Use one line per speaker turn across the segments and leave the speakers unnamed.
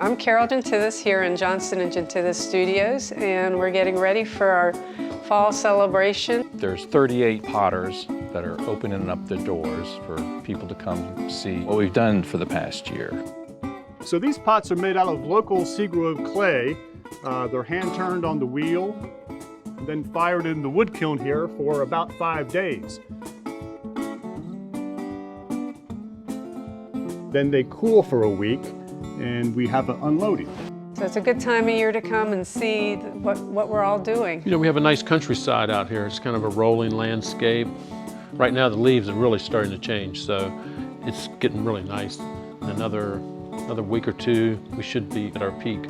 I'm Carol Gentithis here in Johnston and Gentithis Studios, and we're getting ready for our fall celebration.
There's 38 potters that are opening up the doors for people to come see what we've done for the past year.
So these pots are made out of local Seagrove clay. They're hand turned on the wheel, and then fired in the wood kiln here for about 5 days. Then they cool for a week, and we have an unloading.
So it's a good time of year to come and see what we're all doing.
You know, we have a nice countryside out here. It's kind of a rolling landscape. Right now the leaves are really starting to change, so it's getting really nice. Another week or two, we should be at our peak.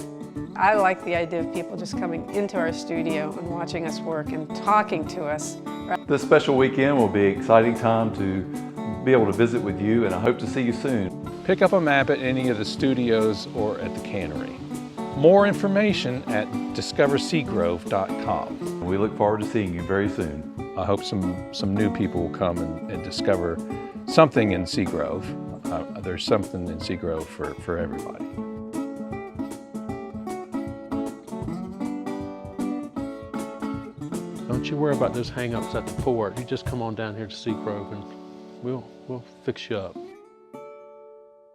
I like the idea of people just coming into our studio and watching us work and talking to us.
This special weekend will be an exciting time to be able to visit with you, and I hope to see you soon.
Pick up a map at any of the studios or at the Cannery. More information at discoverseagrove.com.
We look forward to seeing you very soon.
I hope some new people will come and discover something in Seagrove. There's something in Seagrove for everybody.
Don't you worry about those hang-ups at the port. You just come on down here to Seagrove and we'll fix you up.